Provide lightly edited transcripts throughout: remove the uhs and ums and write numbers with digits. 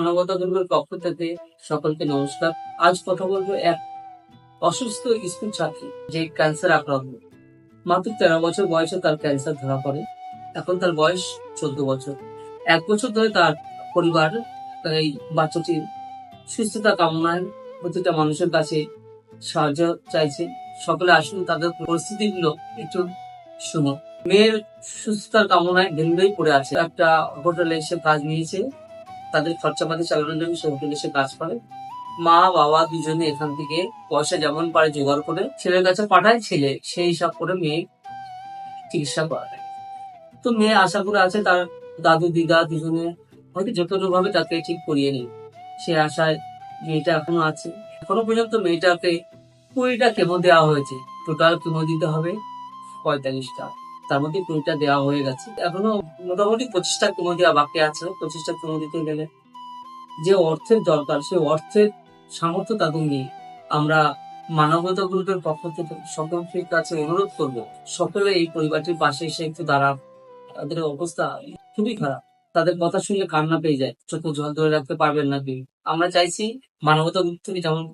মানবতা দুর্গের পক্ষ থেকে সকলকে নমস্কার। আজ কথা বলবো এক অসুস্থ স্কুল ছাত্রী যে ক্যান্সার আক্রান্ত। মাত্র 13 বছর বয়সে তার ক্যান্সার ধরা পড়ে। এখন তার বয়স 14 বছর। 1 বছর ধরে তার পরিবার এই বাচ্চাটির সুস্থতা কামনায় প্রতিটা মানুষের কাছে সাহায্য চাইছে। সকলে আসুন তাদের পরিস্থিতিগুলো একটু শুনো। মেয়ের সুস্থতার কামনায় দিল্লি পড়ে আছে। একটা হোটেলে এসে কাজ নিয়েছে, তাদের খরচাপাতি চালানোর জন্য সে হোটেলে এসে কাজ করে। মা বাবা দুজনে এখান থেকে পয়সা যেমন পারে জোগাড় করে ছেলের কাছে পাঠায়, ছেলে সেই হিসাব করে মেয়ে চিকিৎসা করায়। তো মেয়ে আশা করে আছে তার দাদু দিদা দুজনে হয়তো যে কোনো ভাবে তাকে ঠিক করিয়ে নেই। সে আশায় মেয়েটা এখনো আছে। এখনো পর্যন্ত মেয়েটাকে 20টা কেমো দেওয়া হয়েছে। টোটাল কেমো দিতে হবে 45টা, তার মধ্যে 20টা দেওয়া হয়ে গেছে। এখনো মোটামুটি 25টা কেমো দেওয়া বাকি আছে। 25টা কেমো দিতে গেলে যে অর্থের দরকার, সেই অর্থের সামর্থ্য তাদের নেই। আমরা মানবতা গ্রুপের পক্ষ থেকে সকলের কাছে অনুরোধ করব, সকলে এই পরিবারটির পাশে এসে একটু দাঁড়ান। তাদের অবস্থা খুবই খারাপ। তাদের কথা শুনলে কান্না পেয়ে যায়, চোখে জল ধরে রাখতে পারবেন না কেউ। আমরা চাইছি মানবতা গ্রুপ থেকে যেমন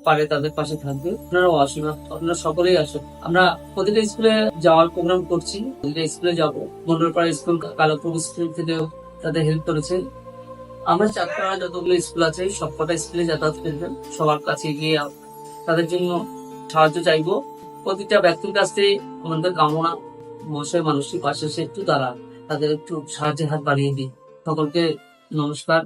পারে তাদের পাশে থাকবে। আপনারাও আসুন, আপনারা সকলেই আসুন। আমরা প্রতিটা স্কুলে যাওয়ার প্রোগ্রাম করছি, প্রতিটা স্কুলে যাবো। মন্ডলপাড়া স্কুল, কালাপুর স্কুল থেকে তাদের হেল্প করেছে। আমরা চাঁদপাড়া যতগুলো স্কুল আছে সবকটা স্কুলে যাতায়াত করবেন, সবার কাছে গিয়ে তাদের জন্য সাহায্য চাইবো। প্রতিটা ব্যক্তির কাছে আমাদের কামনা মশাই মানুষের পাশে এসে একটু দাঁড়ান, তাদের একটু সাহায্যের হাত বাড়িয়ে দিন। সকলকে নমস্কার।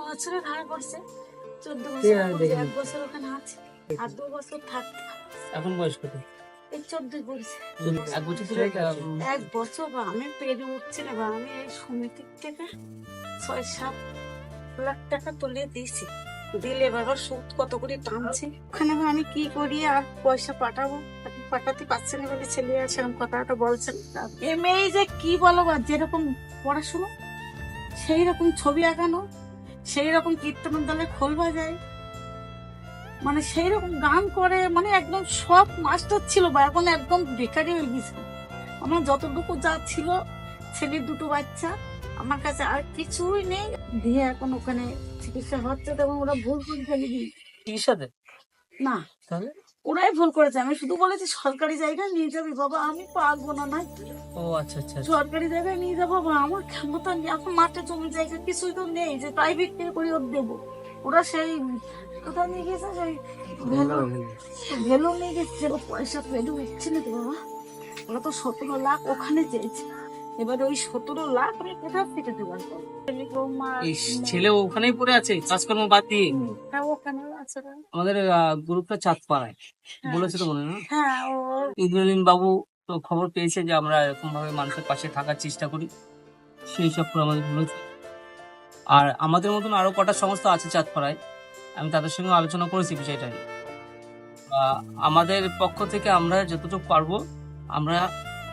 বছরে ধারা পড়ছে, 14 বছর, 1 বছর ওখানে আছে আর 2 বছর থাকতে। এখন বয়স কত? এই 14 পড়ছে। 1 বছর ধরে 1 বছর বা আমি পেরে উঠছি না বা আমি এই সমিতি থেকে 6-7 লাখ টাকা তুলে দিয়েছি। দিলে বাবা সুদ কত করে টানছে। ওখানে আমি কি করি আর পয়সা পাঠাবো, আপনি পাঠাতে পারছেন না বলে ছেলে আছে এরকম কথাটা বলছেন। এই মেয়ে যে কি বলো বা, যেরকম পড়াশুনো সেই রকম ছবি আঁকানো, সেই রকম কীর্তন দলে খোল বাজায়, মানে সেই রকম গান করে, মানে একদম সব মাস্টার ছিল বা এখন একদম বেকারি হয়ে গেছে। আমার যতটুকু যা ছিল, ছেলের 2টো বাচ্চা, আমার কাছে আর কিছুই নেই। দিয়ে এখন ওখানে চিকিৎসা হচ্ছে, তখন ওরা ভুল করে ফেলে দিই। চিকিৎসাতে না, তাহলে ওরাই ভুল করেছে। আমি শুধু বলেছি সরকারি জায়গায় নিয়ে যাবি বাবা, আমি পারবো না। না, ও আচ্ছা আচ্ছা। সরকারি জায়গায় নিয়ে যাবো বাবা, আমার ক্ষমতা নেই। এখন মাঠে জমি জায়গা কিছুই তো নেই যে প্রাইভেট থেকে করে দেবো। ওরা সেই কোথায় নিয়ে গেছে, সেই ভেলো নিয়ে গেছে। পয়সা পেলে উঠছে না তো বাবা। ওরা তো 17 লাখ ওখানে চেয়েছে। এবার ওই 17 লাখ আমি কোথা থেকে জোগাড় করবো? ছেলে ওখানেই পড়ে আছে কাজকর্ম বাদ দিয়ে। হ্যাঁ, ওখানে আছে। আমাদের গ্রুপটা চাঁদপাড়ায় বলেছে তো মনে হয়। হ্যাঁ, ও ইন্দ্রনীল বাবু তো খবর পেয়েছে যে আমরা এরকম ভাবে মানুষের পাশে থাকার চেষ্টা করি, সেই সব করে আমাদের বলেছে। আর আমাদের মতন আরো কটা সংস্থা আছে চাঁদপাড়ায়, আমি তাদের সঙ্গে আলোচনা করেছি বিষয়টা নিয়ে। আমাদের পক্ষ থেকে আমরা যতটুকু পারবো আমরা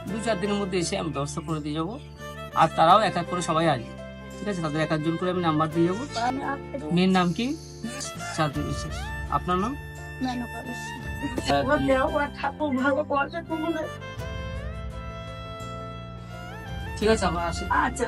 2-4 দিনের মধ্যে এসে আমি ব্যবস্থা করে দিয়ে যাবো। আর তারাও এক এক করে সবাই আসবে, ঠিক আছে? তাদের এক একজন করে আমি নাম্বার দিয়ে যাবো। মেয়ের নাম কি? চাঁদনী বিশ্বাস। আপনার নাম? ঠিক আছে, আমরা আসি। আচ্ছা।